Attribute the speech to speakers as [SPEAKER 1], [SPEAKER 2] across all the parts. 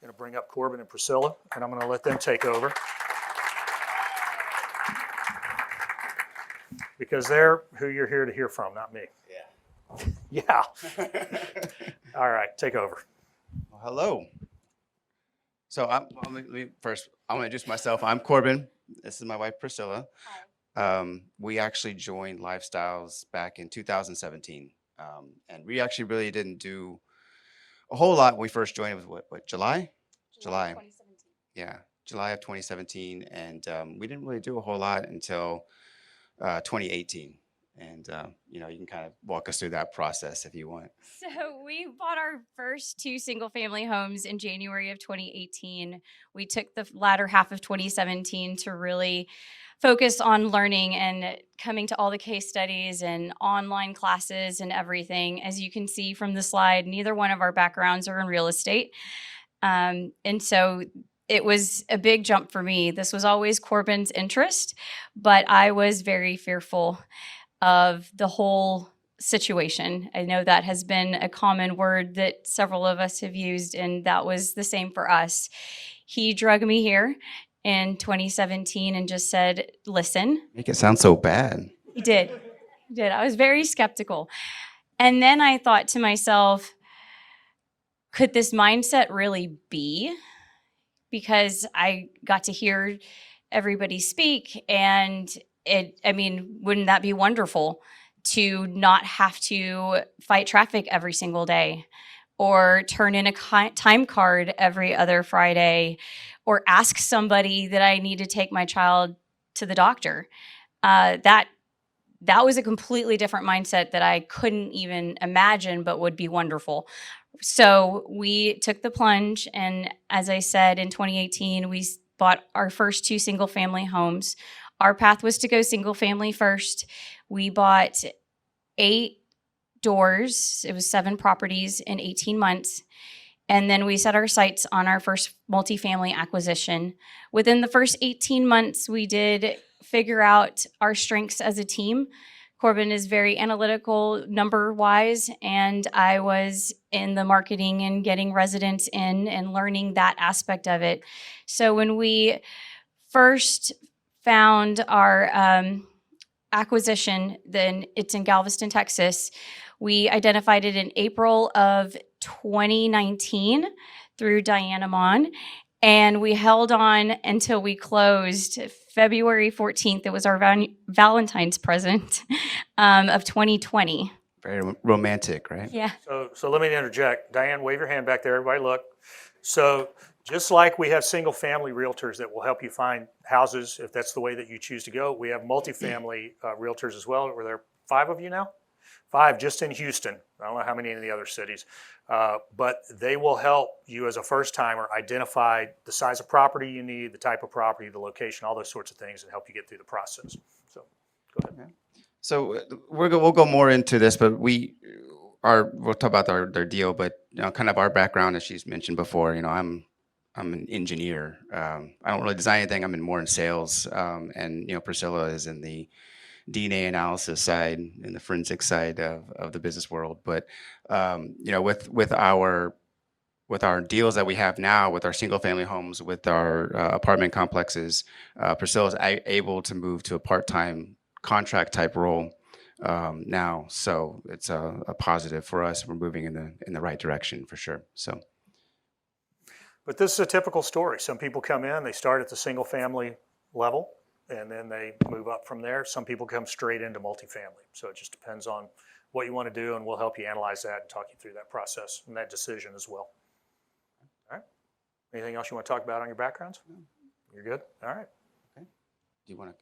[SPEAKER 1] going to bring up Corbin and Priscilla, and I'm going to let them take over because they're who you're here to hear from, not me. Yeah. All right, take over.
[SPEAKER 2] Well, hello. So let me first, I'm going to introduce myself. I'm Corbin. This is my wife, Priscilla. We actually joined Lifestyles back in 2017. And we actually really didn't do a whole lot when we first joined. It was what July? July.
[SPEAKER 3] 2017.
[SPEAKER 2] Yeah, July of 2017. And we didn't really do a whole lot until 2018. And, you can kind of walk us through that process if you want.
[SPEAKER 3] So we bought our first 2 single-family homes in January of 2018. We took the latter half of 2017 to really focus on learning and coming to all the case studies and online classes and everything. As you can see from the slide, neither one of our backgrounds are in real estate. And so it was a big jump for me. This was always Corbin's interest, but I was very fearful of the whole situation. I know that has been a common word that several of us have used, and that was the same for us. He drug me here in 2017 and just said, listen.
[SPEAKER 2] Make it sound so bad.
[SPEAKER 3] He did. He did. I was very skeptical. And then I thought to myself, could this mindset really be? Because I got to hear everybody speak, and wouldn't that be wonderful to not have to fight traffic every single day or turn in a time card every other Friday or ask somebody that I need to take my child to the doctor? That was a completely different mindset that I couldn't even imagine, but would be wonderful. So we took the plunge, and as I said, in 2018, we bought our first 2 single-family homes. Our path was to go single family first. We bought 8 doors. It was 7 properties in 18 months. And then we set our sights on our first multifamily acquisition. Within the first 18 months, we did figure out our strengths as a team. Corbin is very analytical number-wise, and I was in the marketing and getting residents in and learning that aspect of it. So when we first found our acquisition, then it's in Galveston, Texas. We identified it in April of 2019 through Diana Mon, and we held on until we closed February 14th. It was our Valentine's present of 2020.
[SPEAKER 2] Very romantic, right?
[SPEAKER 3] Yeah.
[SPEAKER 1] So let me interject. Diane, wave your hand back there. Everybody look. So just like we have single-family realtors that will help you find houses if that's the way that you choose to go, we have multifamily realtors as well. Were there 5 of you now? 5 just in Houston. I don't know how many in the other cities. But they will help you as a first-timer identify the size of property you need, the type of property, the location, all those sorts of things, and help you get through the process. So go ahead.
[SPEAKER 2] So we'll go more into this, but we'll talk about their deal, but kind of our background, as she's mentioned before. I'm an engineer. I don't really design anything. I'm more in sales, and Priscilla is in the DNA analysis side and the forensic side of the business world. But with our deals that we have now, with our single family homes, with our apartment complexes, Priscilla is able to move to a part-time contract type role now. So it's a positive for us. We're moving in the right direction for sure. So.
[SPEAKER 1] But this is a typical story. Some people come in, they start at the single family level, and then they move up from there. Some people come straight into multifamily. So it just depends on what you want to do, and we'll help you analyze that and talk you through that process and that decision as well. All right. Anything else you want to talk about on your backgrounds? You're good? All right.
[SPEAKER 2] Okay. Do you want to?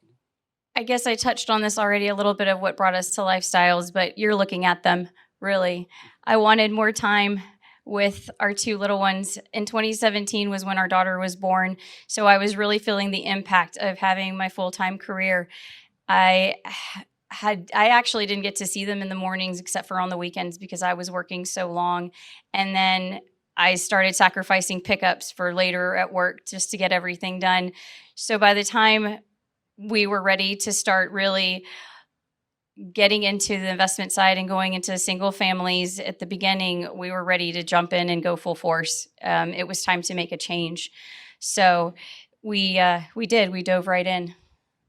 [SPEAKER 3] I guess I touched on this already a little bit of what brought us to Lifestyles, but you're looking at them, really. I wanted more time with our 2 little ones. In 2017 was when our daughter was born, so I was really feeling the impact of having my full-time career. I actually didn't get to see them in the mornings except for on the weekends because I was working so long, and then I started sacrificing pickups for later at work just to get everything done. So by the time we were ready to start really getting into the investment side and going into single families at the beginning, we were ready to jump in and go full force. It was time to make a change. So we did. We dove right in.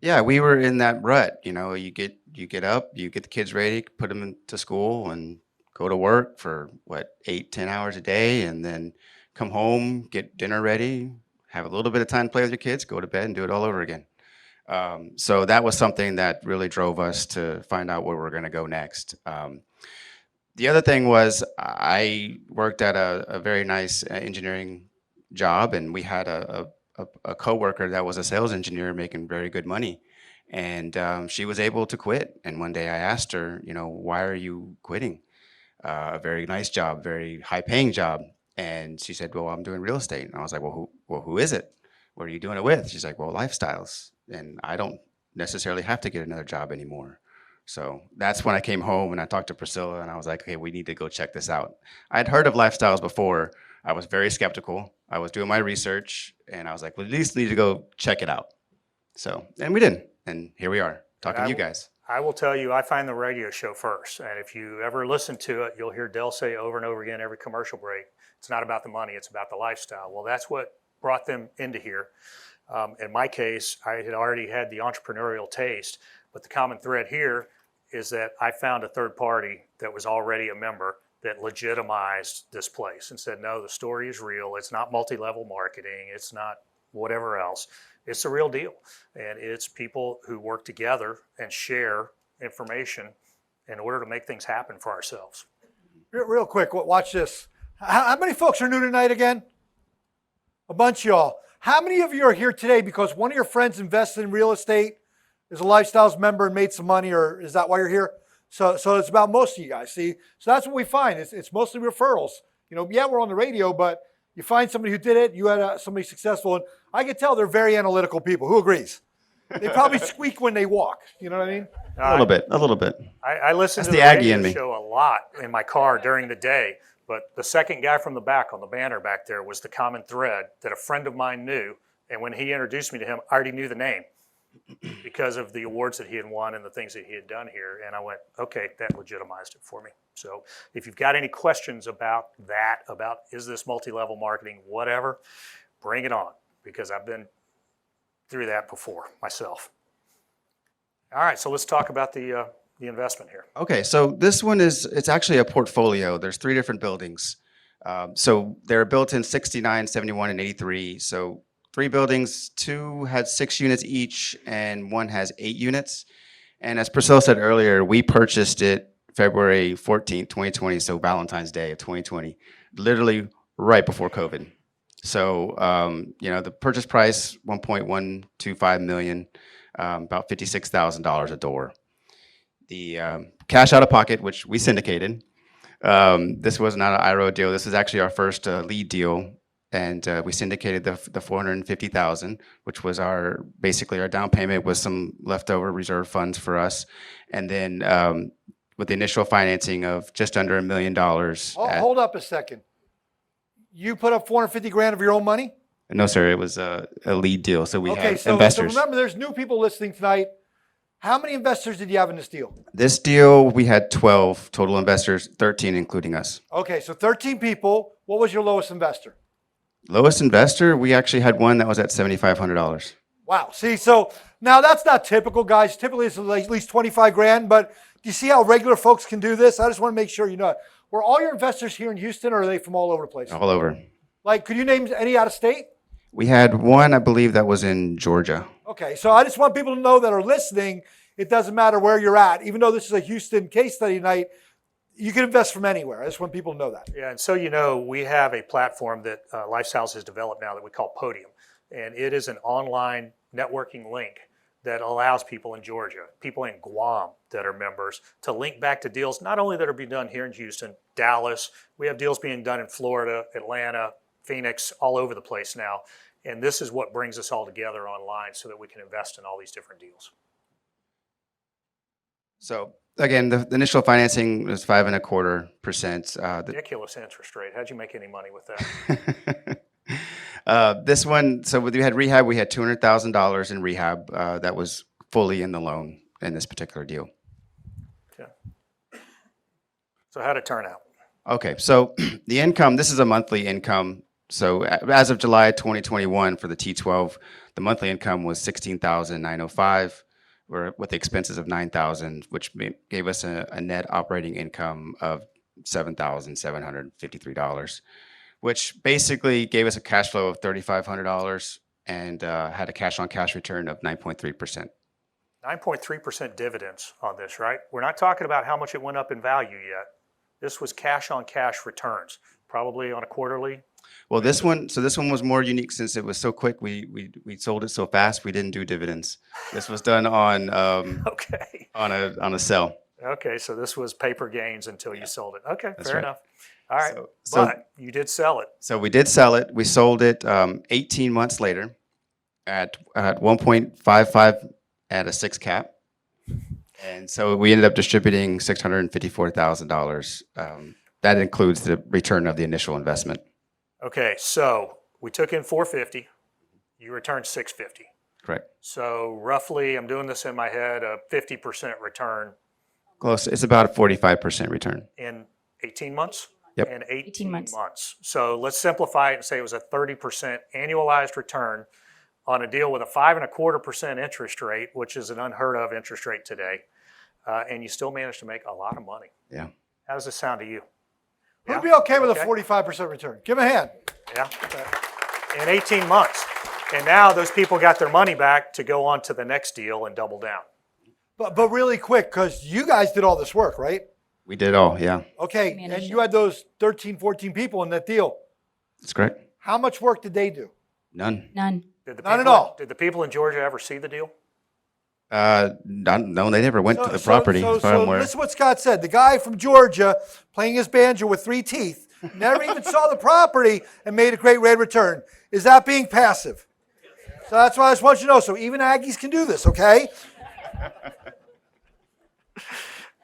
[SPEAKER 2] Yeah, we were in that rut. You get up, you get the kids ready, put them into school, and go to work for 8-10 hours a day, and then come home, get dinner ready, have a little bit of time to play with your kids, go to bed, and do it all over again. So that was something that really drove us to find out where we're going to go next. The other thing was I worked at a very nice engineering job, and we had a coworker that was a sales engineer making very good money, and she was able to quit. And one day I asked her, why are you quitting? A very nice job, very high-paying job, and she said, well, I'm doing real estate. And I was like, well, who is it? What are you doing it with? She's like, well, Lifestyles, and I don't necessarily have to get another job anymore. So that's when I came home and I talked to Priscilla, and I was like, okay, we need to go check this out. I'd heard of Lifestyles before. I was very skeptical. I was doing my research, and I was like, well, at least need to go check it out. So, and we did, and here we are talking to you guys.
[SPEAKER 1] I will tell you, I find the radio show first. And if you ever listen to it, you'll hear Dell say over and over again, every commercial break, it's not about the money, it's about the lifestyle. Well, that's what brought them into here. In my case, I had already had the entrepreneurial taste, but the common thread here is that I found a third party that was already a member that legitimized this place and said, no, the story is real. It's not multi-level marketing. It's not whatever else. It's a real deal. And it's people who work together and share information in order to make things happen for ourselves.
[SPEAKER 4] Real quick, watch this. How many folks are new tonight again? A bunch of y'all. How many of you are here today because one of your friends invested in real estate, is a Lifestyles member and made some money, or is that why you're here? So it's about most of you guys, see? So that's what we find. It's mostly referrals. Yeah, we're on the radio, but you find somebody who did it, you had somebody successful, and I can tell they're very analytical people. Who agrees? They probably squeak when they walk. You know what I mean?
[SPEAKER 2] A little bit.
[SPEAKER 1] I listen
[SPEAKER 2] That's
[SPEAKER 1] to
[SPEAKER 2] the
[SPEAKER 1] the
[SPEAKER 2] Aggie in
[SPEAKER 1] radio
[SPEAKER 2] me.
[SPEAKER 1] show a lot in my car during the day, but the second guy from the back on the banner back there was the common thread that a friend of mine knew, and when he introduced me to him, I already knew the name because of the awards that he had won and the things that he had done here, and I went, okay, that legitimized it for me. So if you've got any questions about that, about is this multi-level marketing, whatever, bring it on, because I've been through that before myself. All right, so let's talk about the investment here.
[SPEAKER 2] Okay, so this one it's actually a portfolio. There's 3 different buildings. So they're built in 69, 71, and 83. So 3 buildings, 2 had 6 units each, and 1 has 8 units. And as Priscilla said earlier, we purchased it February 14th, 2020, so Valentine's Day of 2020, literally right before COVID. So, the purchase price, $1.125 million, about $56,000 a door. The cash out of pocket, which we syndicated. This was not an IRO deal. This is actually our first lead deal. And we syndicated the $450,000, which was basically our down payment with some leftover reserve funds for us. And then with the initial financing of just under $1 million.
[SPEAKER 4] Hold up a second. You put up $450,000 of your own money?
[SPEAKER 2] No, sir. It was a lead deal. So we had
[SPEAKER 4] so
[SPEAKER 2] investors.
[SPEAKER 4] So remember, there's new people listening tonight. How many investors did you have in this deal?
[SPEAKER 2] This deal, we had 12 total investors, 13 including us.
[SPEAKER 4] Okay, so 13 people. What was your lowest investor?
[SPEAKER 2] Lowest investor, we actually had one that was at $7,500.
[SPEAKER 4] Wow. See, so now that's not typical, guys. Typically, it's at least $25,000. But do you see how regular folks can do this? I just want to make sure you know it. Were all your investors here in Houston, or are they from all over the place?
[SPEAKER 2] All over.
[SPEAKER 4] Like, could you name any out of state?
[SPEAKER 2] We had one, I believe, that was in Georgia.
[SPEAKER 4] Okay, so I just want people to know that are listening, it doesn't matter where you're at. Even though this is a Houston case study night, you can invest from anywhere. I just want people to know that.
[SPEAKER 1] Yeah, and so we have a platform that Lifestyles has developed now that we call Podium. And it is an online networking link that allows people in Georgia, people in Guam that are members, to link back to deals not only that are being done here in Houston, Dallas, we have deals being done in Florida, Atlanta, Phoenix, all over the place now. And this is what brings us all together online so that we can invest in all these different deals.
[SPEAKER 2] So again, the initial financing was 5.25%.
[SPEAKER 1] Ridiculous interest rate. How'd you make any money with that?
[SPEAKER 2] This one, so we had rehab. We had $200,000 in rehab that was fully in the loan in this particular deal.
[SPEAKER 1] So how'd it turn out?
[SPEAKER 2] Okay, so the income, this is a monthly income. So as of July 2021 for the T12, the monthly income was 16,905, with expenses of 9,000, which gave us a net operating income of $7,753, which basically gave us a cash flow of $3,500 and had a cash on cash return of 9.3%.
[SPEAKER 1] 9.3% dividends on this, right? We're not talking about how much it went up in value yet. This was cash on cash returns, probably on a quarterly.
[SPEAKER 2] Well, this one was more unique since it was so quick. We sold it so fast. We didn't do dividends. This was done on
[SPEAKER 1] Okay.
[SPEAKER 2] on a sell.
[SPEAKER 1] Okay, so this was paper gains until you sold it. Okay,
[SPEAKER 2] That's
[SPEAKER 1] fair
[SPEAKER 2] right.
[SPEAKER 1] enough. All right,
[SPEAKER 2] So
[SPEAKER 1] but you did sell it.
[SPEAKER 2] so we did sell it. We sold it 18 months later at 1.55 at a 6 cap. And so we ended up distributing $654,000. That includes the return of the initial investment.
[SPEAKER 1] Okay, so we took in 450. You returned 650.
[SPEAKER 2] Correct.
[SPEAKER 1] So roughly, I'm doing this in my head, a 50% return
[SPEAKER 2] Close. It's about a 45% return.
[SPEAKER 1] in 18 months?
[SPEAKER 2] Yep.
[SPEAKER 1] In 18
[SPEAKER 3] months.
[SPEAKER 1] months. So let's simplify it and say it was a 30% annualized return on a deal with a 5.25% interest rate, which is an unheard of interest rate today. And you still managed to make a lot of money.
[SPEAKER 2] Yeah.
[SPEAKER 1] How does this sound to you?
[SPEAKER 4] Who'd
[SPEAKER 1] Yeah?
[SPEAKER 4] be okay with
[SPEAKER 1] Okay.
[SPEAKER 4] a 45% return? Give him a hand.
[SPEAKER 1] Yeah. In 18 months. And now those people got their money back to go on to the next deal and double down.
[SPEAKER 4] But really quick, because you guys did all this work, right?
[SPEAKER 2] We did all. Yeah.
[SPEAKER 4] Okay, and
[SPEAKER 3] Managed
[SPEAKER 4] you had those 13, 14 people in that deal.
[SPEAKER 2] That's correct.
[SPEAKER 4] How much work did they do?
[SPEAKER 2] None.
[SPEAKER 3] None.
[SPEAKER 1] Did the
[SPEAKER 4] Not at
[SPEAKER 1] people-
[SPEAKER 4] all.
[SPEAKER 1] Did the people in Georgia ever see the deal?
[SPEAKER 2] No, they never went to the property. as far as I'm aware.
[SPEAKER 4] listen to what Scott said. The guy from Georgia playing his banjo with 3 teeth never even saw the property and made a great rate of return. Is that being passive? So that's what I just want you to know. So even Aggies can do this, okay?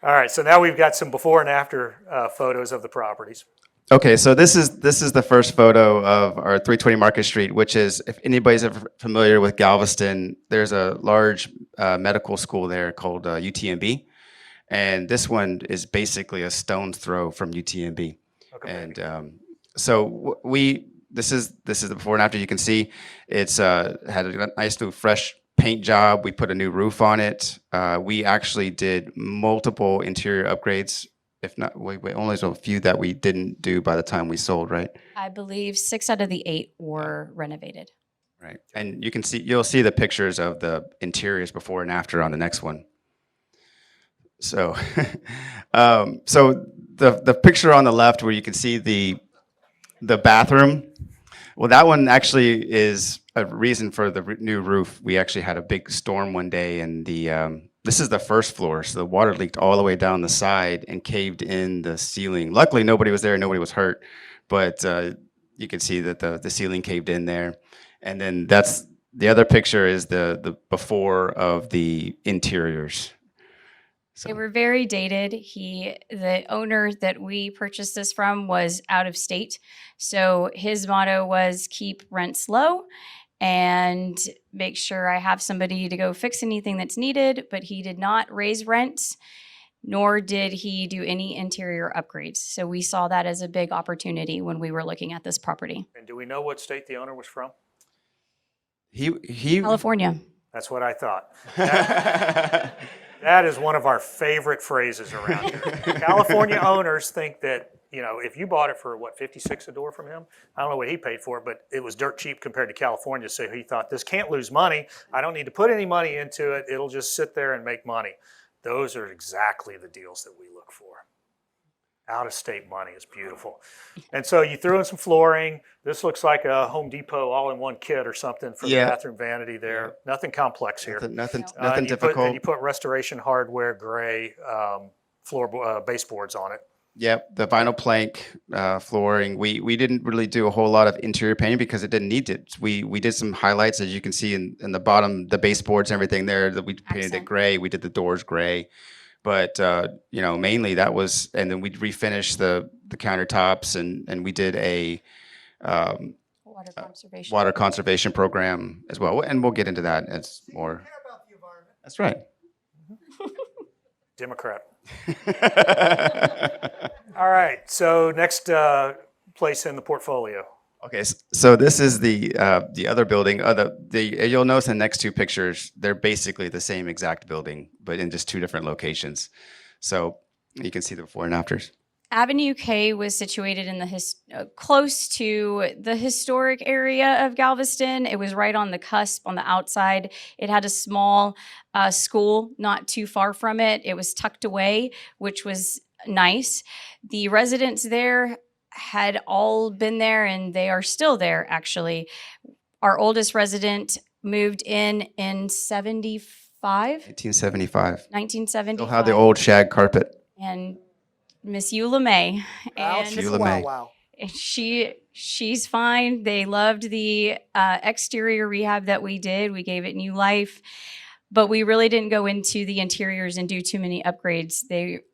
[SPEAKER 1] All right, so now we've got some before and after photos of the properties.
[SPEAKER 2] Okay, so this is the first photo of our 320 Market Street, which is, if anybody's ever familiar with Galveston, there's a large medical school there called UTMB, and this one is basically a stone's throw from UTMB.
[SPEAKER 1] Okay.
[SPEAKER 2] And so this is the before and after. You can see it's had a nice new fresh paint job. We put a new roof on it. We actually did multiple interior upgrades. If not, we only a few that we didn't do by the time we sold, right?
[SPEAKER 3] I believe 6 out of the 8 were renovated.
[SPEAKER 2] Right. And you'll see the pictures of the interiors before and after on the next one. So, so the picture on the left where you can see the bathroom, well, that one actually is a reason for the new roof. We actually had a big storm one day, and this is the first floor, so the water leaked all the way down the side and caved in the ceiling. Luckily, nobody was there, nobody was hurt, but you can see that the ceiling caved in there. And then that's the other picture is the before of the interiors. So,
[SPEAKER 3] They were very dated. The owner that we purchased this from was out of state. So his motto was keep rents low and make sure I have somebody to go fix anything that's needed. But he did not raise rents, nor did he do any interior upgrades. So we saw that as a big opportunity when we were looking at this property.
[SPEAKER 1] And do we know what state the owner was from?
[SPEAKER 2] he
[SPEAKER 3] California.
[SPEAKER 1] That's what I thought. That is one of our favorite phrases around here. California owners think that, if you bought it for what, $56 a door from him? I don't know what he paid for it, but it was dirt cheap compared to California. So he thought, this can't lose money. I don't need to put any money into it. It'll just sit there and make money. Those are exactly the deals that we look for. Out-of-state money is beautiful. And so you threw in some flooring. This looks like a Home Depot all-in-one kit or something for the
[SPEAKER 2] Yeah.
[SPEAKER 1] bathroom vanity there. Nothing complex here.
[SPEAKER 2] nothing
[SPEAKER 1] And
[SPEAKER 2] difficult.
[SPEAKER 1] you put restoration hardware gray baseboards on it.
[SPEAKER 2] Yep, the vinyl plank flooring. We didn't really do a whole lot of interior painting because it didn't need it. We did some highlights, as you can see in the bottom, the baseboards and everything there, that we painted it
[SPEAKER 3] Accent.
[SPEAKER 2] gray. We did the doors gray. But mainly that was, and then we refinished the countertops, and we did a
[SPEAKER 3] Water conservation.
[SPEAKER 2] water conservation program as well. And we'll get into that as more.
[SPEAKER 4] Care about the environment.
[SPEAKER 2] That's right.
[SPEAKER 1] Democrat. All right, so next place in the portfolio.
[SPEAKER 2] Okay, so this is the other building. You'll notice the next two pictures, they're basically the same exact building, but in just two different locations. So you can see the before and afters.
[SPEAKER 3] Avenue K was situated in the close to the historic area of Galveston. It was right on the cusp on the outside. It had a small school not too far from it. It was tucked away, which was nice. The residents there had all been there, and they are still there, actually. Our oldest resident moved in
[SPEAKER 2] 1975.
[SPEAKER 3] 1975.
[SPEAKER 2] Still have the old shag carpet.
[SPEAKER 3] And Miss Eula May. And
[SPEAKER 2] Eula May.
[SPEAKER 4] Wow.
[SPEAKER 3] she's fine. They loved the exterior rehab that we did. We gave it new life, but we really didn't go into the interiors and do too many upgrades.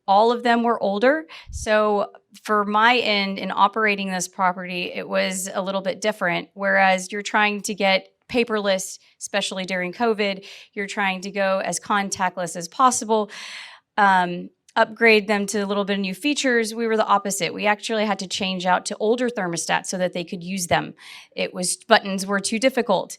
[SPEAKER 3] All of them were older. So for my end in operating this property, it was a little bit different. Whereas you're trying to get paperless, especially during COVID, you're trying to go as contactless as possible. Upgrade them to a little bit of new features. We were the opposite. We actually had to change out to older thermostats so that they could use them. Buttons were too difficult.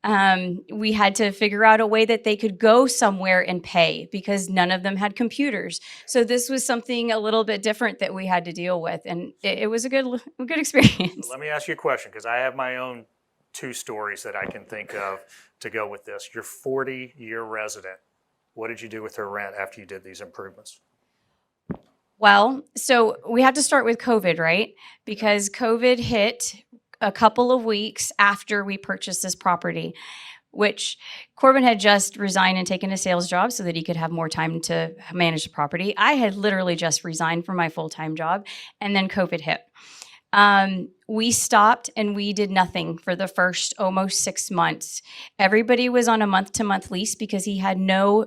[SPEAKER 3] We had to figure out a way that they could go somewhere and pay because none of them had computers. So this was something a little bit different that we had to deal with, and it was a good experience.
[SPEAKER 1] Let me ask you a question, because I have my own two stories that I can think of to go with this. Your 40-year resident, what did you do with her rent after you did these improvements?
[SPEAKER 3] Well, so we have to start with COVID, right? Because COVID hit a couple of weeks after we purchased this property, which Corbin had just resigned and taken a sales job so that he could have more time to manage the property. I had literally just resigned from my full-time job, and then COVID hit. We stopped and we did nothing for the first almost 6 months. Everybody was on a month-to-month lease because he had no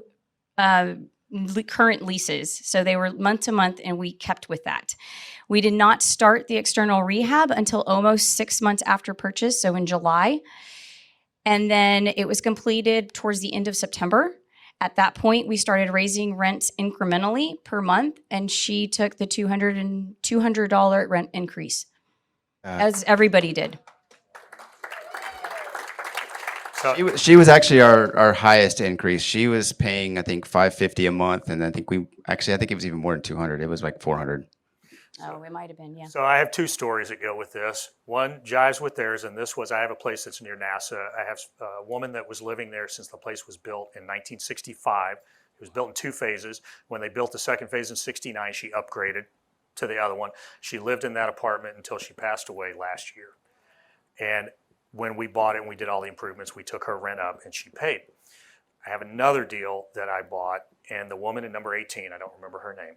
[SPEAKER 3] current leases. So they were month to month, and we kept with that. We did not start the external rehab until almost 6 months after purchase, so in July. And then it was completed towards the end of September. At that point, we started raising rents incrementally per month, and she took the $200 rent increase, as everybody did.
[SPEAKER 1] So,
[SPEAKER 2] She was actually our highest increase. She was paying, I think, $550 a month, and I think it was even more than 200. It was like 400.
[SPEAKER 3] Oh, it might have been, yeah.
[SPEAKER 1] so I have two stories that go with this. One jives with theirs, and this was, I have a place that's near NASA. I have a woman that was living there since the place was built in 1965. It was built in two phases. When they built the second phase in 69, she upgraded to the other one. She lived in that apartment until she passed away last year. And when we bought it and we did all the improvements, we took her rent up and she paid. I have another deal that I bought, and the woman in number 18, I don't remember her name,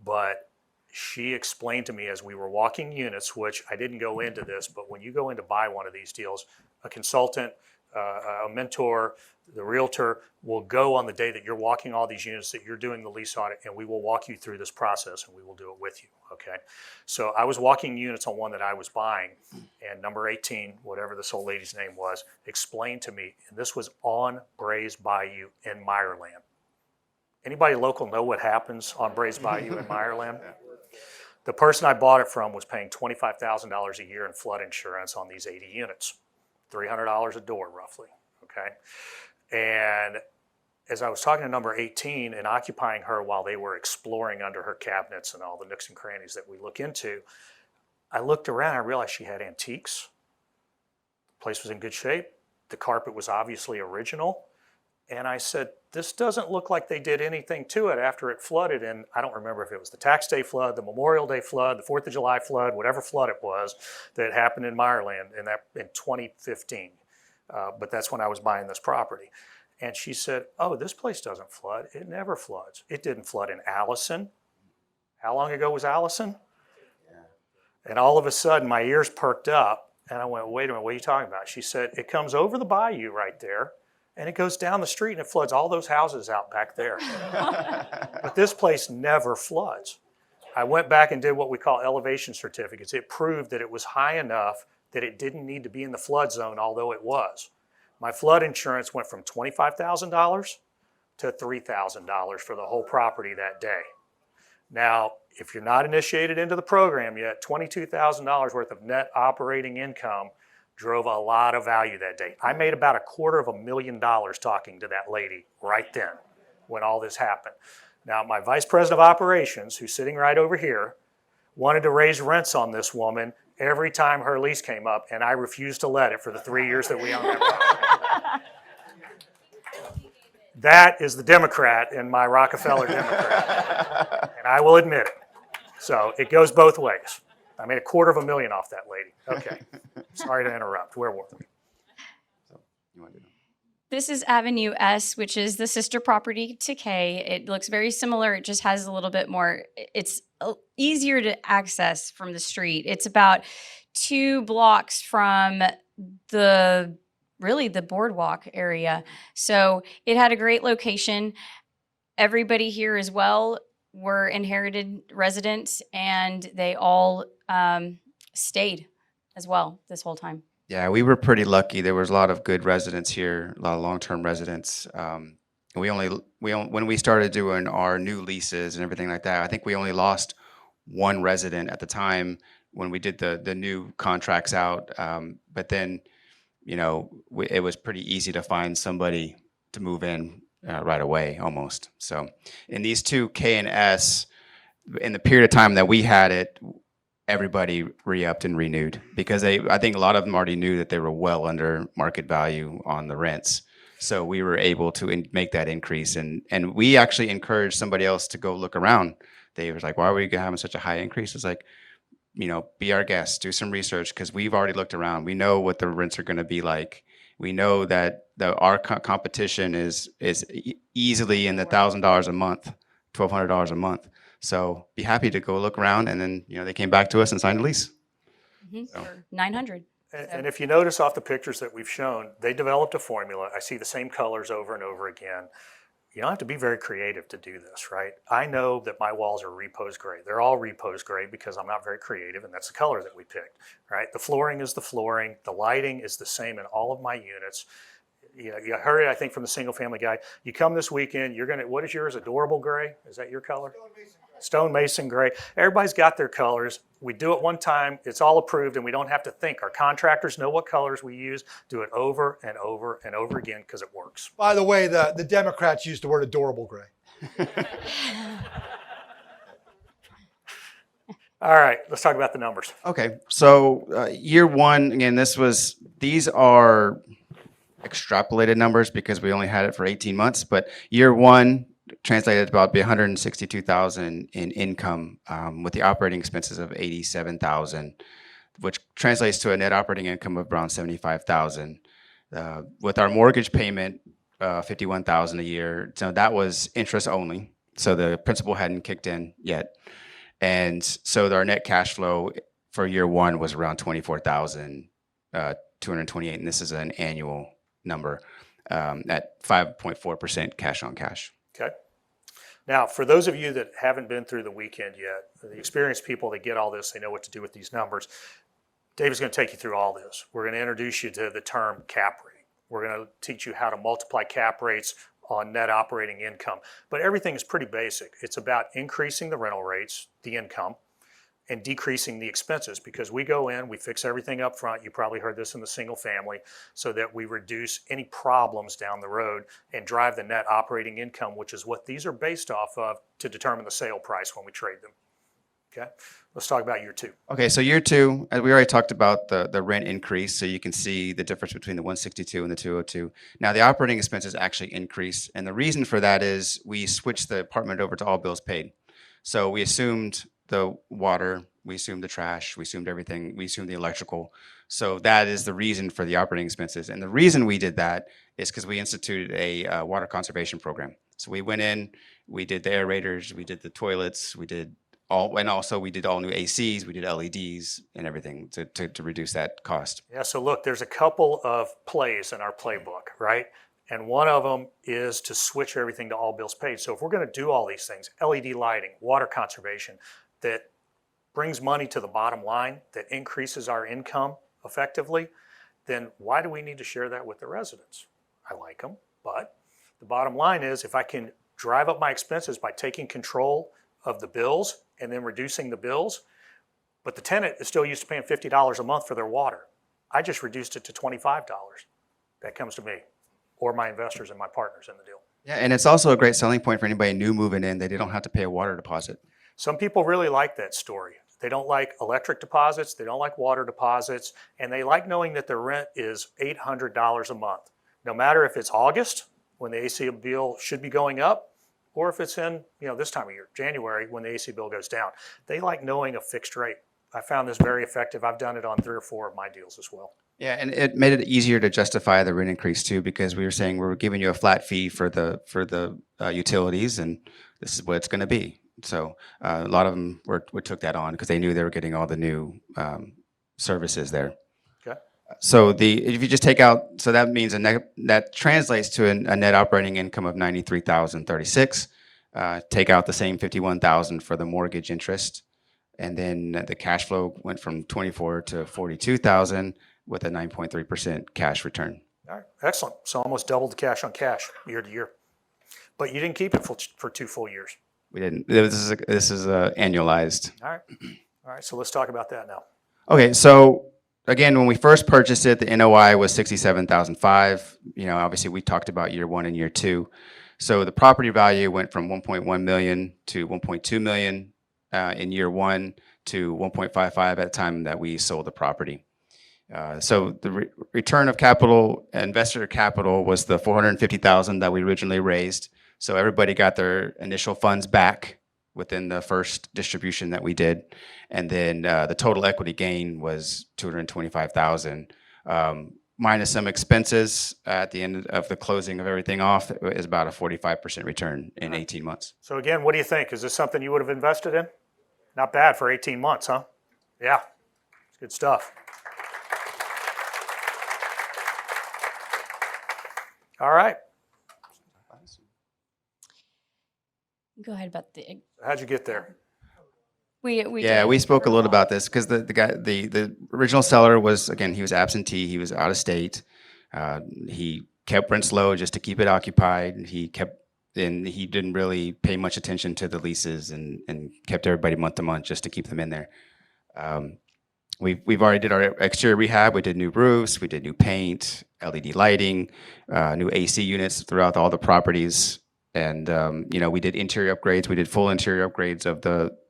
[SPEAKER 1] but she explained to me as we were walking units, which I didn't go into this, but when you go in to buy one of these deals, a consultant, a mentor, the realtor will go on the day that you're walking all these units, that you're doing the lease audit, and we will walk you through this process and we will do it with you, okay? So I was walking units on one that I was buying, and number 18, whatever this old lady's name was, explained to me, and this was on Brays Bayou in Meyerland. Anybody local know what happens on Brays Bayou in Meyerland? The person I bought it from was paying $25,000 a year in flood insurance on these 80 units, $300 a door roughly, okay? And as I was talking to number 18 and occupying her while they were exploring under her cabinets and all the nooks and crannies that we look into, I looked around and I realized she had antiques. The place was in good shape. The carpet was obviously original. And I said, this doesn't look like they did anything to it after it flooded. And I don't remember if it was the Tax Day flood, the Memorial Day flood, the 4th of July flood, whatever flood it was that happened in Meyerland in 2015. But that's when I was buying this property. And she said, oh, this place doesn't flood. It never floods. It didn't flood in Allison. How long ago was Allison? Yeah. And all of a sudden, my ears perked up. And I went, wait a minute, what are you talking about? She said, it comes over the bayou right there, and it goes down the street, and it floods all those houses out back there. But this place never floods. I went back and did what we call elevation certificates. It proved that it was high enough that it didn't need to be in the flood zone, although it was. My flood insurance went from $25,000 to $3,000 for the whole property that day. Now, if you're not initiated into the program yet, $22,000 worth of net operating income drove a lot of value that day. I made about $250,000 talking to that lady right then when all this happened. Now, my vice president of operations, who's sitting right over here, wanted to raise rents on this woman every time her lease came up, and I refused to let it for the 3 years that we owned that property. That is the Democrat in my Rockefeller Democrat, and I will admit it. So it goes both ways. I made $250,000 off that lady. Okay, sorry to interrupt. Where were we?
[SPEAKER 2] You want to do that?
[SPEAKER 3] This is Avenue S, which is the sister property to K. It looks very similar. It just has a little bit more, it's easier to access from the street. It's about 2 blocks from the boardwalk area. So it had a great location. Everybody here as well were inherited residents, and they all stayed as well this whole time.
[SPEAKER 2] Yeah, we were pretty lucky. There was a lot of good residents here, a lot of long-term residents. When we started doing our new leases and everything like that, I think we only lost 1 resident at the time when we did the new contracts out. But then, it was pretty easy to find somebody to move in right away, almost. So in these 2, K and S, in the period of time that we had it, everybody re-upped and renewed because I think a lot of them already knew that they were well under market value on the rents. So we were able to make that increase. And we actually encouraged somebody else to go look around. They was like, why are we having such a high increase? It's like, be our guest, do some research because we've already looked around. We know what the rents are going to be like. We know that our competition is easily in the $1,000 a month, $1,200 a month. So be happy to go look around, and then they came back to us and signed a lease.
[SPEAKER 3] For 900.
[SPEAKER 1] And if you notice off the pictures that we've shown, they developed a formula. I see the same colors over and over again. You don't have to be very creative to do this, right? I know that my walls are repose gray. They're all repose gray because I'm not very creative, and that's the color that we picked, right? The flooring is the flooring. The lighting is the same in all of my units. You heard it, I think, from the single family guy. You come this weekend, what is yours, adorable gray? Is that your color? Stone Mason gray. Everybody's got their colors. We do it one time, it's all approved, and we don't have to think. Our contractors know what colors we use, do it over and over and over again because it works.
[SPEAKER 4] By the way, the Democrats used the word adorable gray.
[SPEAKER 1] All right, let's talk about the numbers.
[SPEAKER 2] Okay, so year 1, again, these are extrapolated numbers because we only had it for 18 months, but year 1 translated about $162,000 in income with the operating expenses of $87,000, which translates to a net operating income of around $75,000. With our mortgage payment, $51,000 a year, so that was interest only, so the principal hadn't kicked in yet. And so our net cash flow for year 1 was around $24,228, and this is an annual number at 5.4% cash on cash.
[SPEAKER 1] Okay. Now, for those of you that haven't been through the weekend yet, the experienced people that get all this, they know what to do with these numbers. David's going to take you through all this. We're going to introduce you to the term cap rate. We're going to teach you how to multiply cap rates on net operating income. But everything is pretty basic. It's about increasing the rental rates, the income, and decreasing the expenses because we go in, we fix everything up front. You probably heard this in the single family, so that we reduce any problems down the road and drive the net operating income, which is what these are based off of to determine the sale price when we trade them. Okay, let's talk about year 2.
[SPEAKER 2] Okay, so year 2, we already talked about the rent increase, so you can see the difference between the 162 and the 202. Now the operating expenses actually increased, and the reason for that is we switched the apartment over to all bills paid. So we assumed the water, we assumed the trash, we assumed everything, we assumed the electrical. So that is the reason for the operating expenses. And the reason we did that is because we instituted a water conservation program. So we went in, we did the aerators, we did the toilets, we did all new ACs, we did LEDs and everything to reduce that cost.
[SPEAKER 1] Yeah, so look, there's a couple of plays in our playbook, right? And one of them is to switch everything to all bills paid. So if we're going to do all these things, LED lighting, water conservation, that brings money to the bottom line, that increases our income effectively, then why do we need to share that with the residents? I like them, but the bottom line is if I can drive up my expenses by taking control of the bills and then reducing the bills, but the tenant is still used to paying $50 a month for their water. I just reduced it to $25. That comes to me or my investors and my partners in the deal.
[SPEAKER 2] Yeah, and it's also a great selling point for anybody new moving in that they don't have to pay a water deposit.
[SPEAKER 1] Some people really like that story. They don't like electric deposits, they don't like water deposits, and they like knowing that their rent is $800 a month. No matter if it's August, when the AC bill should be going up, or if it's in, this time of year, January, when the AC bill goes down. They like knowing a fixed rate. I found this very effective. I've done it on 3 or 4 of my deals as well.
[SPEAKER 2] Yeah, and it made it easier to justify the rent increase too, because we were saying we were giving you a flat fee for the utilities, and this is what it's going to be. So a lot of them took that on because they knew they were getting all the new services there.
[SPEAKER 1] Okay.
[SPEAKER 2] So if you just take out, so that means that translates to a net operating income of $93,036. Take out the same $51,000 for the mortgage interest, and then the cash flow went from $24,000 to $42,000 with a 9.3% cash return.
[SPEAKER 1] All right, excellent. So almost doubled the cash on cash year to year. But you didn't keep it for 2 full years.
[SPEAKER 2] We didn't. This is annualized.
[SPEAKER 1] All right. So let's talk about that now.
[SPEAKER 2] Okay, so again, when we first purchased it, the NOI was $67,500. Obviously we talked about year 1 and year 2. So the property value went from $1.1 million to $1.2 million in year 1 to $1.55 at the time that we sold the property. So the return of capital, investor capital, was the $450,000 that we originally raised. So everybody got their initial funds back within the first distribution that we did, and then the total equity gain was $225,000, minus some expenses at the end of the closing of everything off. It is about a 45% return in 18 months.
[SPEAKER 1] So again, what do you think? Is this something you would have invested in? Not bad for 18 months, huh? Yeah, it's good stuff. All right.
[SPEAKER 3] Go ahead about the.
[SPEAKER 1] How'd you get there?
[SPEAKER 3] We
[SPEAKER 2] spoke a little about this because the original seller was, again, he was absentee, he was out of state. He kept rents low just to keep it occupied. He didn't really pay much attention to the leases and kept everybody month to month just to keep them in there. We've already did our exterior rehab. We did new roofs, we did new paint, LED lighting, new AC units throughout all the properties. And, we did interior upgrades. We did full interior upgrades of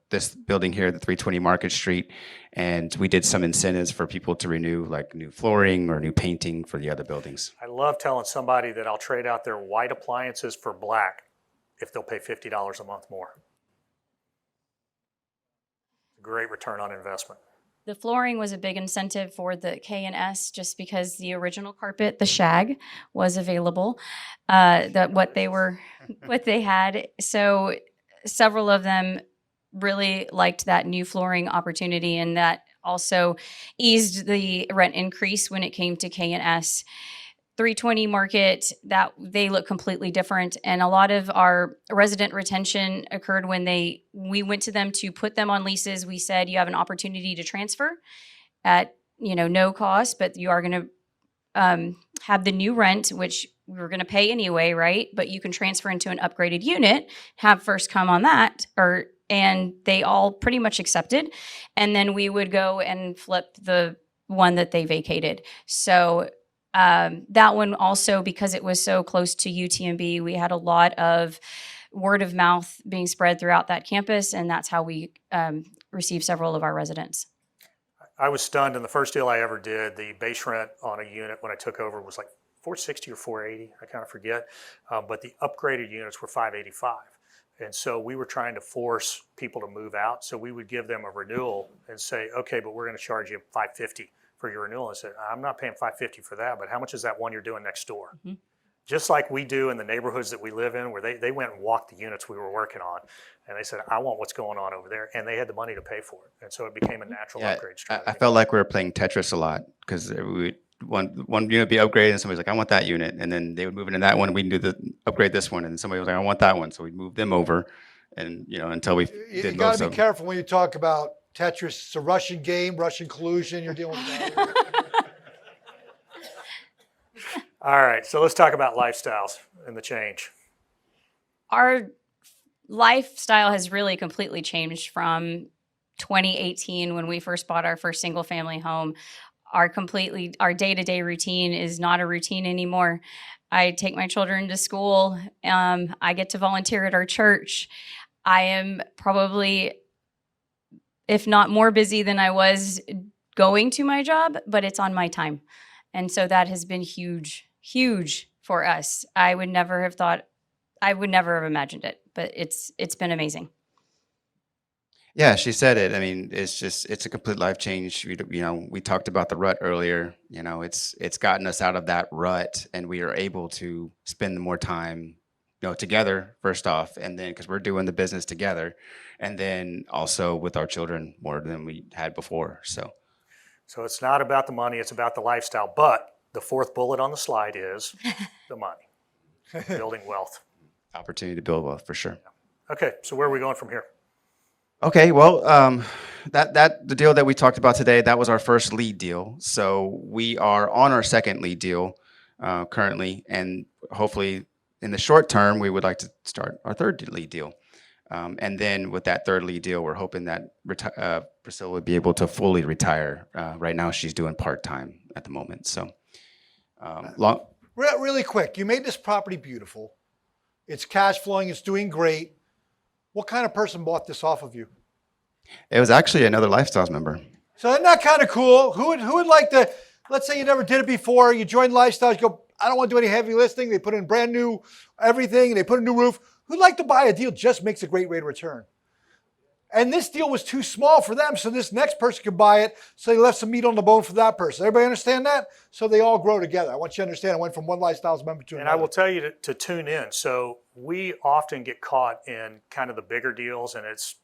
[SPEAKER 2] this building here, the 320 Market Street. And we did some incentives for people to renew, like new flooring or new painting for the other buildings.
[SPEAKER 1] I love telling somebody that I'll trade out their white appliances for black if they'll pay $50 a month more. Great return on investment.
[SPEAKER 3] The flooring was a big incentive for the K&S just because the original carpet, the shag, was available. What they had. So several of them really liked that new flooring opportunity, and that also eased the rent increase when it came to K&S. 320 Market, that they look completely different, and a lot of our resident retention occurred when we went to them to put them on leases. We said you have an opportunity to transfer at no cost, but you are going to have the new rent, which we were going to pay anyway, right? But you can transfer into an upgraded unit, have first come on that, and they all pretty much accepted, and then we would go and flip the one that they vacated. So that one also, because it was so close to UTMB, we had a lot of word of mouth being spread throughout that campus, and that's how we received several of our residents.
[SPEAKER 1] I was stunned in the first deal I ever did. The base rent on a unit when I took over was like $460 or $480, I kind of forget, but the upgraded units were $585. And so we were trying to force people to move out. So we would give them a renewal and say, okay, but we're going to charge you $550 for your renewal. I said, I'm not paying $550 for that, but how much is that one you're doing next door? Mm-hmm. Just like we do in the neighborhoods that we live in, where they went and walked the units we were working on, and they said, I want what's going on over there, and they had the money to pay for it. And so it became a natural upgrade strategy.
[SPEAKER 2] I felt like we were playing Tetris a lot, because one unit be upgraded, and somebody's like, I want that unit, and then they would move into that one, and we'd upgrade this one, and somebody was like, I want that one, so we'd move them over, and until we did most of them.
[SPEAKER 4] You got to be careful when you talk about Tetris. It's a Russian game, Russian collusion. You're dealing with that.
[SPEAKER 1] All right, so let's talk about lifestyles and the change.
[SPEAKER 3] Our lifestyle has really completely changed from 2018 when we first bought our first single family home. Our day-to-day routine is not a routine anymore. I take my children to school. I get to volunteer at our church. I am probably, if not more busy than I was going to my job, but it's on my time. And so that has been huge, huge for us. I would never have imagined it, but it's been amazing.
[SPEAKER 2] Yeah, she said it. I mean, it's a complete life change. We talked about the rut earlier. It's gotten us out of that rut, and we are able to spend more time, together first off, and then because we're doing the business together, and then also with our children more than we had before. So
[SPEAKER 1] it's not about the money, it's about the lifestyle. But the fourth bullet on the slide is the money, building wealth.
[SPEAKER 2] opportunity to build wealth for sure.
[SPEAKER 1] Okay, so where are we going from here?
[SPEAKER 2] Okay, well, the deal that we talked about today, that was our first lead deal. So we are on our second lead deal currently, and hopefully in the short term, we would like to start our third lead deal. And then with that third lead deal, we're hoping that Priscilla would be able to fully retire. Right now, she's doing part-time at the moment. So
[SPEAKER 4] Really quick, you made this property beautiful. It's cash flowing, it's doing great. What kind of person bought this off of you?
[SPEAKER 2] it was actually another Lifestyles member.
[SPEAKER 4] So isn't that kind of cool? Who would like to, let's say you never did it before, you joined Lifestyles, you go, I don't want to do any heavy lifting. They put in brand new everything, they put a new roof. Who'd like to buy a deal just makes a great rate of return? And this deal was too small for them, so this next person could buy it, so they left some meat on the bone for that person. Everybody understand that? So they all grow together. I want you to understand, I went from one Lifestyles member to another.
[SPEAKER 1] And I will tell you to tune in. So we often get caught in kind of the bigger deals, and it's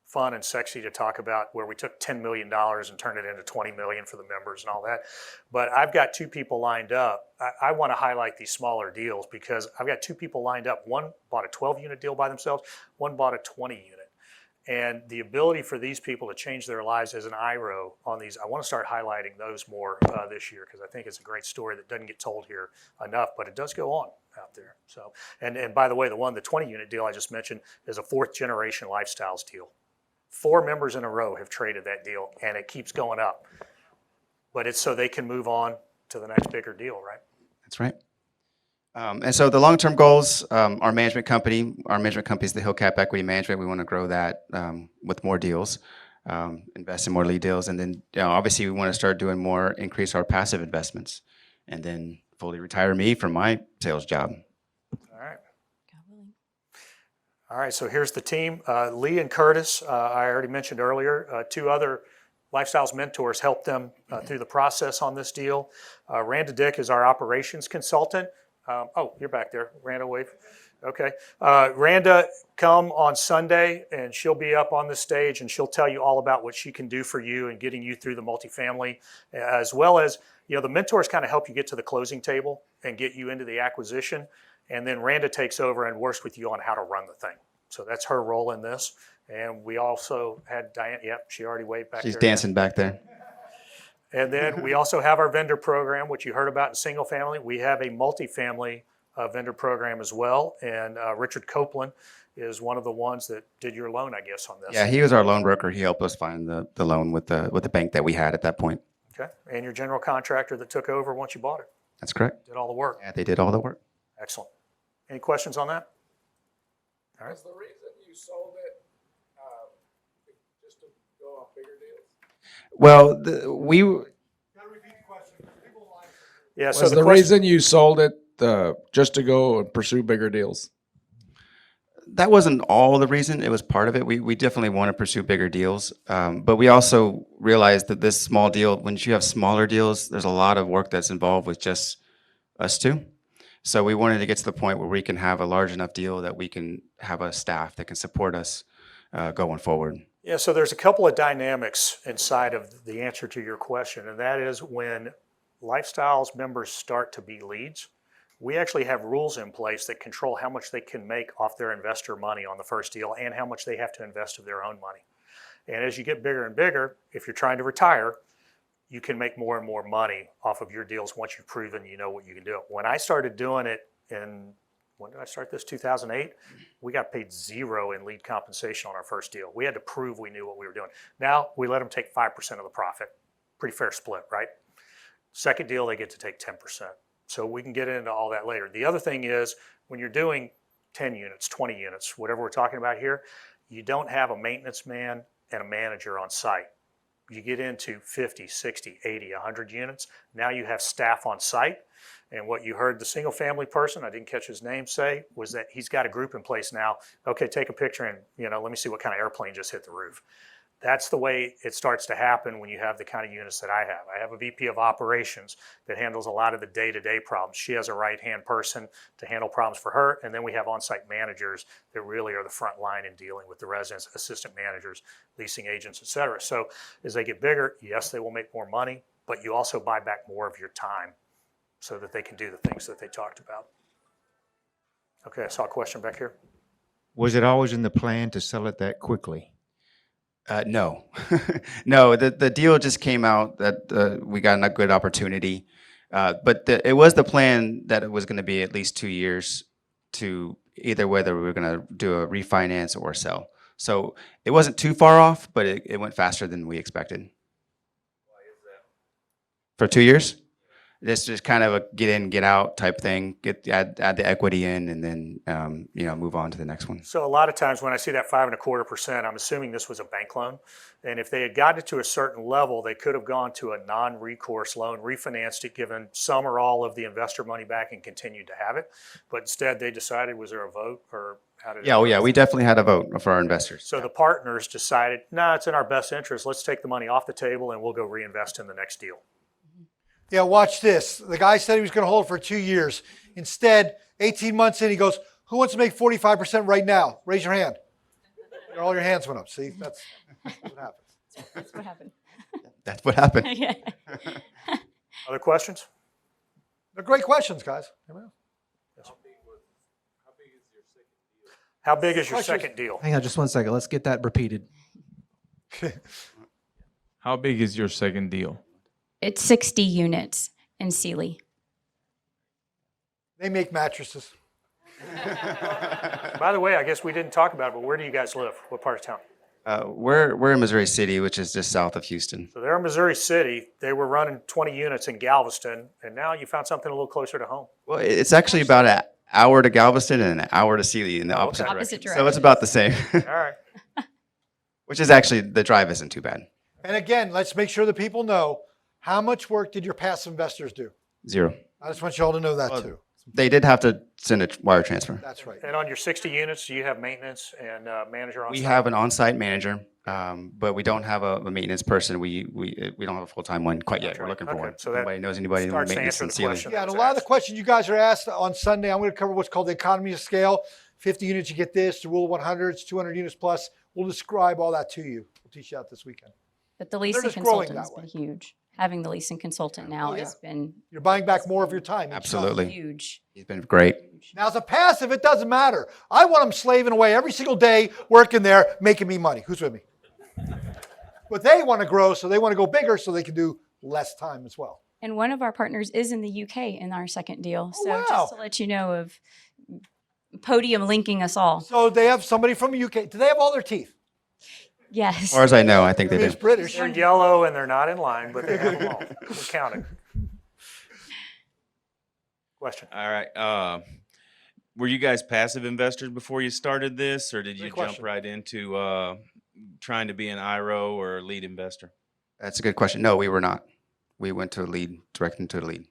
[SPEAKER 1] fun and sexy to talk about where we took $10 million and turned it into $20 million for the members and all that. But I've got two people lined up. I want to highlight these smaller deals because I've got two people lined up. One bought a 12-unit deal by themselves. One bought a 20-unit. And the ability for these people to change their lives as an IRO on these, I want to start highlighting those more this year because I think it's a great story that doesn't get told here enough, but it does go on out there. So, and by the way, the 20-unit deal I just mentioned is a fourth-generation Lifestyles deal. 4 members in a row have traded that deal, and it keeps going up. But it's so they can move on to the next bigger deal, right?
[SPEAKER 2] That's right. And so the long-term goals, our management company is the Hillcap Equity Management. We want to grow that with more deals, invest in more lead deals. And then obviously we want to start doing more, increase our passive investments, and then fully retire me from my sales job.
[SPEAKER 1] All right. All right, so here's the team. Lee and Curtis, I already mentioned earlier, 2 other Lifestyles mentors helped them through the process on this deal. Randa Dick is our operations consultant. Oh, you're back there. Randa, wave. Okay. Randa, come on Sunday, and she'll be up on the stage, and she'll tell you all about what she can do for you and getting you through the multifamily, as well as, the mentors kind of help you get to the closing table and get you into the acquisition. And then Randa takes over and works with you on how to run the thing. So that's her role in this. And we also had Diane. Yep, she already waved back there.
[SPEAKER 2] She's dancing back there.
[SPEAKER 1] And then we also have our vendor program, which you heard about in single family. We have a multifamily vendor program as well. And Richard Copeland is one of the ones that did your loan, I guess, on this.
[SPEAKER 2] Yeah, he was our loan broker. He helped us find the loan with the bank that we had at that point.
[SPEAKER 1] Okay. And your general contractor that took over once you bought it.
[SPEAKER 2] That's correct.
[SPEAKER 1] Did all the work.
[SPEAKER 2] Yeah, they did all the work.
[SPEAKER 1] Excellent. Any questions on that? All right.
[SPEAKER 5] Was the reason you sold it just to go on bigger deals?
[SPEAKER 2] Well,
[SPEAKER 1] Yeah. So
[SPEAKER 5] Was the
[SPEAKER 1] question,
[SPEAKER 5] reason you sold it just to go and pursue bigger deals?
[SPEAKER 2] that wasn't all the reason. It was part of it. We definitely want to pursue bigger deals, but we also realized that this small deal, when you have smaller deals, there's a lot of work that's involved with just us two. So we wanted to get to the point where we can have a large enough deal that we can have a staff that can support us going forward.
[SPEAKER 1] Yeah, so there's a couple of dynamics inside of the answer to your question, and that is when Lifestyles members start to be leads, we actually have rules in place that control how much they can make off their investor money on the first deal and how much they have to invest of their own money. And as you get bigger and bigger, if you're trying to retire, you can make more and more money off of your deals once you've proven you know what you can do. When I started doing it in when did I start this? 2008. We got paid zero in lead compensation on our first deal. We had to prove we knew what we were doing. Now we let them take 5% of the profit. Pretty fair split, right? Second deal, they get to take 10%. So we can get into all that later. The other thing is when you're doing 10 units, 20 units, whatever we're talking about here, you don't have a maintenance man and a manager on site. You get into 50, 60, 80, 100 units. Now you have staff on site. And what you heard the single family person, I didn't catch his name, say was that he's got a group in place now. Okay, take a picture and let me see what kind of airplane just hit the roof. That's the way it starts to happen when you have the kind of units that I have. I have a VP of operations that handles a lot of the day-to-day problems. She has a right-hand person to handle problems for her, and then we have on-site managers that really are the front line in dealing with the residents, assistant managers, leasing agents, et cetera. So as they get bigger, yes, they will make more money, but you also buy back more of your time so that they can do the things that they talked about. Okay, I saw a question back here.
[SPEAKER 6] Was it always in the plan to sell it that quickly?
[SPEAKER 2] No, no. The deal just came out that we got a good opportunity, but it was the plan that it was going to be at least 2 years to either whether we were going to do a refinance or sell. So it wasn't too far off, but it went faster than we expected. Why is that? For 2 years? This is kind of a get in, get out type thing. Add the equity in, and then move on to the next one.
[SPEAKER 1] So a lot of times when I see that 5.25%, I'm assuming this was a bank loan. And if they had gotten it to a certain level, they could have gone to a non-recourse loan, refinanced it, given some or all of the investor money back, and continued to have it. But instead, they decided, was there a vote or how did it?
[SPEAKER 2] Yeah, we definitely had a vote for our investors.
[SPEAKER 1] So the partners decided, it's in our best interest. Let's take the money off the table and we'll go reinvest in the next deal.
[SPEAKER 4] Yeah, watch this. The guy said he was going to hold it for 2 years. Instead, 18 months in, he goes, who wants to make 45% right now? Raise your hand. All your hands went up. See, that's what happens.
[SPEAKER 3] That's what happened.
[SPEAKER 2] That's what happened.
[SPEAKER 3] Yeah.
[SPEAKER 1] Other questions?
[SPEAKER 4] They're great questions, guys.
[SPEAKER 1] How big is your second deal?
[SPEAKER 7] Hang on just 1 second. Let's get that repeated.
[SPEAKER 8] How big is your second deal?
[SPEAKER 3] It's 60 units in Sealy.
[SPEAKER 4] They make mattresses.
[SPEAKER 1] By the way, I guess we didn't talk about it, but where do you guys live? What part of town?
[SPEAKER 2] We're in Missouri City, which is just south of Houston.
[SPEAKER 1] So they're in Missouri City. They were running 20 units in Galveston, and now you found something a little closer to home.
[SPEAKER 2] Well, it's actually about an hour to Galveston and an hour to Sealy in the opposite
[SPEAKER 1] okay.
[SPEAKER 2] direction.
[SPEAKER 3] Opposite
[SPEAKER 2] So it's about the same.
[SPEAKER 1] All right.
[SPEAKER 2] Which is actually, the drive isn't too bad.
[SPEAKER 4] And again, let's make sure the people know, how much work did your passive investors do?
[SPEAKER 2] 0.
[SPEAKER 4] I just want you all to know that
[SPEAKER 2] Well,
[SPEAKER 4] too.
[SPEAKER 2] They did have to send a wire transfer.
[SPEAKER 4] That's right.
[SPEAKER 1] And on your 60 units, do you have maintenance and manager on
[SPEAKER 2] We
[SPEAKER 1] site?
[SPEAKER 2] have an on-site manager, but we don't have a maintenance person. We don't have a full-time one quite yet.
[SPEAKER 1] That's
[SPEAKER 2] We're
[SPEAKER 1] right.
[SPEAKER 2] looking for
[SPEAKER 1] Okay.
[SPEAKER 2] one.
[SPEAKER 1] So that
[SPEAKER 2] Nobody knows anybody in
[SPEAKER 1] starts to
[SPEAKER 2] maintenance
[SPEAKER 1] answer
[SPEAKER 2] in
[SPEAKER 1] the
[SPEAKER 2] Sealy.
[SPEAKER 1] question.
[SPEAKER 4] Yeah, and a
[SPEAKER 1] was
[SPEAKER 4] lot of the
[SPEAKER 1] asked.
[SPEAKER 4] questions you guys are asked on Sunday, I'm going to cover what's called the economy of scale. 50 units, you get this. The rule of 100s, 200 units plus. We'll describe all that to you. We'll teach you out this weekend.
[SPEAKER 3] But the leasing
[SPEAKER 4] just growing
[SPEAKER 3] consultant has
[SPEAKER 4] that
[SPEAKER 3] been huge. Having the leasing consultant now
[SPEAKER 4] yeah.
[SPEAKER 3] has been
[SPEAKER 4] You're buying back more of your time. each time.
[SPEAKER 2] Absolutely.
[SPEAKER 3] huge.
[SPEAKER 2] He's been great.
[SPEAKER 4] Now, as a passive, it doesn't matter. I want them slaving away every single day, working there, making me money. Who's with me? But they want to grow, so they want to go bigger so they can do less time as well.
[SPEAKER 3] And one of our partners is in the UK in our second deal. So
[SPEAKER 4] wow.
[SPEAKER 3] just to let you know of Podium linking us all.
[SPEAKER 4] So they have somebody from the UK. Do they have all their teeth?
[SPEAKER 3] Yes.
[SPEAKER 2] As far as I know, I think they
[SPEAKER 4] Maybe it's
[SPEAKER 2] do.
[SPEAKER 4] British.
[SPEAKER 1] They're yellow and they're not in line, but they have them all. We counted. Question.
[SPEAKER 9] All right. Were you guys passive investors before you started this, or did you
[SPEAKER 4] Great question.
[SPEAKER 9] jump right into trying to be an IRO or lead investor?
[SPEAKER 2] That's a good question. No, we were not. We went to a lead, direct into the lead.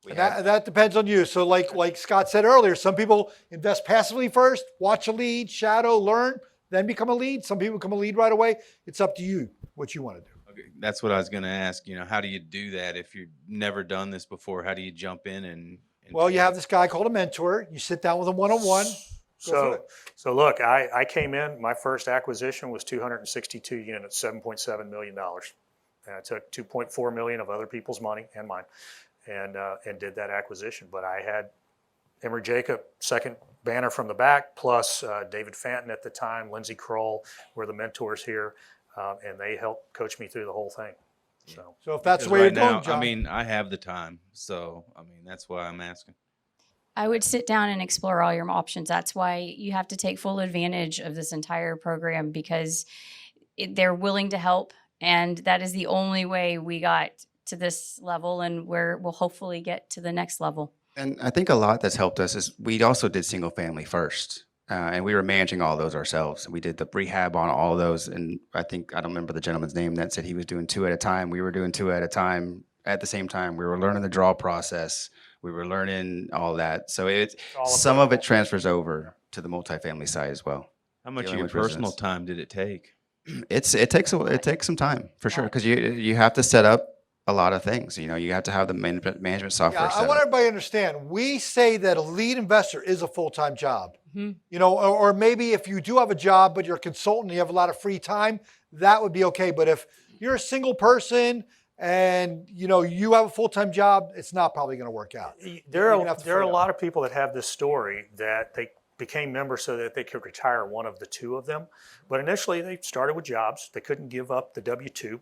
[SPEAKER 4] And that depends on you. So like Scott said earlier, some people invest passively first, watch a lead, shadow, learn, then become a lead. Some people become a lead right away. It's up to you what you want to do.
[SPEAKER 9] Okay, that's what I was going to ask. How do you do that if you've never done this before? How do you jump in and
[SPEAKER 4] Well, you have this guy called a mentor. You sit down with him one-on-one.
[SPEAKER 1] So look, I came in, my first acquisition was 262 units, $7.7 million. And I took 2.4 million of other people's money and mine and did that acquisition. But I had Emery Jacob, second banner from the back, plus David Fanton at the time, Lindsey Kroll were the mentors here, and they helped coach me through the whole thing. So
[SPEAKER 4] if that's the
[SPEAKER 9] Because
[SPEAKER 4] way
[SPEAKER 9] right
[SPEAKER 4] you're going,
[SPEAKER 9] now,
[SPEAKER 4] John.
[SPEAKER 9] I have the time, so that's why I'm asking.
[SPEAKER 3] I would sit down and explore all your options. That's why you have to take full advantage of this entire program because they're willing to help. And that is the only way we got to this level and where we'll hopefully get to the next level.
[SPEAKER 2] And I think a lot that's helped us is we also did single family first. And we were managing all those ourselves. We did the rehab on all those. And I don't remember the gentleman's name that said he was doing 2 at a time. We were doing 2 at a time at the same time. We were learning the draw process. We were learning all that. So some of it transfers over to the multifamily side as well.
[SPEAKER 9] How much of
[SPEAKER 2] Dealing
[SPEAKER 9] your
[SPEAKER 2] with
[SPEAKER 9] personal
[SPEAKER 2] residents.
[SPEAKER 9] time did it take?
[SPEAKER 2] It takes some time for sure because you have to set up a lot of things. You know, you have to have the management software
[SPEAKER 4] Yeah,
[SPEAKER 2] set
[SPEAKER 4] I want
[SPEAKER 2] up.
[SPEAKER 4] everybody to understand. We say that a lead investor is a full-time job.
[SPEAKER 3] Mhm.
[SPEAKER 4] You know, or maybe if you do have a job, but you're a consultant, you have a lot of free time, that would be okay. But if you're a single person and you have a full-time job, it's not probably going to work out.
[SPEAKER 1] There
[SPEAKER 4] You're gonna have to
[SPEAKER 1] are a
[SPEAKER 4] figure it
[SPEAKER 1] lot of people that have this story that they became members so that they could retire one of the 2 of them. But initially they started with jobs. They couldn't give up the W-2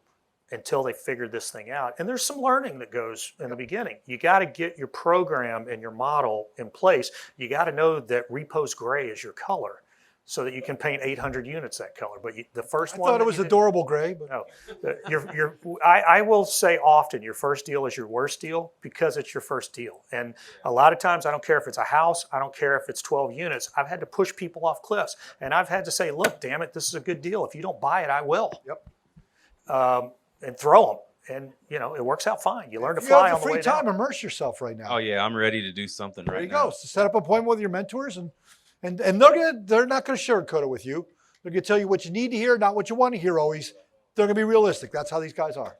[SPEAKER 1] until they figured this thing out. And there's some learning that goes in the beginning. You got to get your program and your model in place. You got to know that repose gray is your color so that you can paint 800 units that color. But the first
[SPEAKER 4] I
[SPEAKER 1] one.
[SPEAKER 4] thought it was adorable gray, but
[SPEAKER 1] No, I will say often your first deal is your worst deal because it's your first deal. And a lot of times, I don't care if it's a house, I don't care if it's 12 units, I've had to push people off cliffs. And I've had to say, look, damn it, this is a good deal. If you don't buy it, I will.
[SPEAKER 4] Yep.
[SPEAKER 1] And throw them. And, it works out fine. You learn to
[SPEAKER 4] if you
[SPEAKER 1] fly
[SPEAKER 4] have
[SPEAKER 1] on
[SPEAKER 4] the
[SPEAKER 1] the
[SPEAKER 4] free
[SPEAKER 1] way
[SPEAKER 4] time,
[SPEAKER 1] down.
[SPEAKER 4] immerse yourself right now.
[SPEAKER 9] Oh yeah, I'm ready to do something
[SPEAKER 4] There
[SPEAKER 9] right
[SPEAKER 4] you
[SPEAKER 9] now.
[SPEAKER 4] go. So set up an appointment with your mentors, and they're not going to sugarcoat it with you. They're going to tell you what you need to hear, not what you want to hear. Always, they're going to be realistic. That's how these guys are.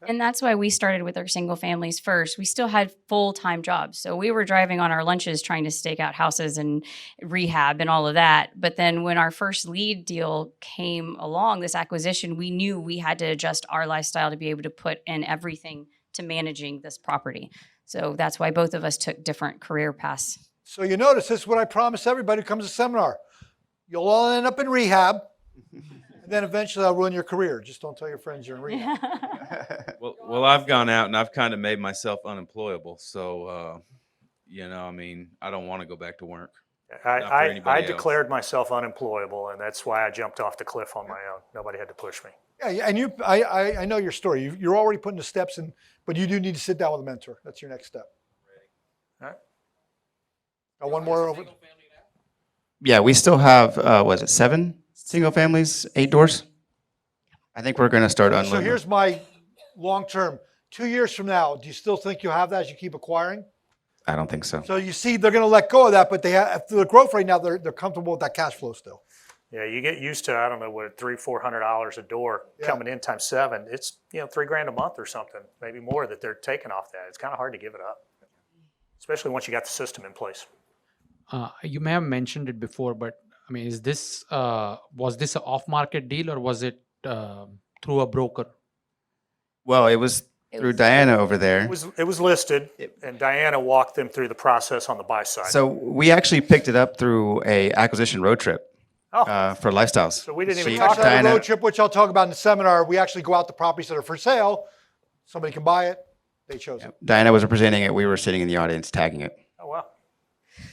[SPEAKER 3] And that's why we started with our single families first. We still had full-time jobs. So we were driving on our lunches trying to stake out houses and rehab and all of that. But then when our first lead deal came along, this acquisition, we knew we had to adjust our lifestyle to be able to put in everything to managing this property. So that's why both of us took different career paths.
[SPEAKER 4] So you notice this is what I promise everybody who comes to seminar. You'll all end up in rehab, and then eventually I'll ruin your career. Just don't tell your friends you're in rehab.
[SPEAKER 9] Well, I've gone out and I've kind of made myself unemployable. So, I don't want to go back to work. Not for
[SPEAKER 1] I
[SPEAKER 9] anybody else.
[SPEAKER 1] declared myself unemployable, and that's why I jumped off the cliff on my own. Nobody had to push me.
[SPEAKER 4] Yeah, and I know your story. You're already putting the steps in, but you do need to sit down with a mentor. That's your next step.
[SPEAKER 1] All right.
[SPEAKER 4] Got one more over.
[SPEAKER 2] Yeah, we still have, 7 single families, 8 doors? I think we're going to start
[SPEAKER 4] So
[SPEAKER 2] unloading.
[SPEAKER 4] here's my long term. 2 years from now, do you still think you'll have that as you keep acquiring?
[SPEAKER 2] I don't think so.
[SPEAKER 4] So you see, they're going to let go of that, but they have after the growth right now. They're comfortable with that cash flow still.
[SPEAKER 1] Yeah, you get used to, I don't know, what, $300-400 a door
[SPEAKER 4] Yeah.
[SPEAKER 1] coming in times 7. It's, $3,000 a month or something, maybe more that they're taking off that. It's kind of hard to give it up, especially once you got the system in place.
[SPEAKER 10] You may have mentioned it before, but I mean, is this was this an off-market deal or was it through a broker?
[SPEAKER 2] Well, it was through Diana over there.
[SPEAKER 1] It was listed, and Diana walked them through the process on the buy side.
[SPEAKER 2] So we actually picked it up through a acquisition road trip for lifestyles.
[SPEAKER 1] So we didn't even
[SPEAKER 4] We
[SPEAKER 1] talk
[SPEAKER 4] actually
[SPEAKER 1] about
[SPEAKER 4] had a
[SPEAKER 2] Diana-
[SPEAKER 4] road trip, which I'll talk about in the seminar. We actually go out to properties that are for sale. Somebody can buy it. They chose it.
[SPEAKER 2] Diana was presenting it. We were sitting in the audience tagging it.
[SPEAKER 1] Oh, wow.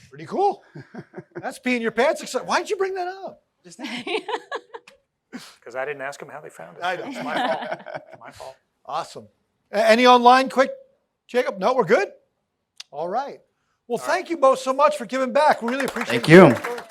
[SPEAKER 4] Pretty cool. That's peeing your pants. Why'd you bring that up?
[SPEAKER 1] Because I didn't ask them how they found it.
[SPEAKER 4] I know.
[SPEAKER 1] It's my fault. It's my fault.
[SPEAKER 4] Awesome. Any online quick, Jacob? No, we're good? All right. Well, thank you both so much for giving back. We really appreciate
[SPEAKER 2] Thank
[SPEAKER 4] it.
[SPEAKER 2] you.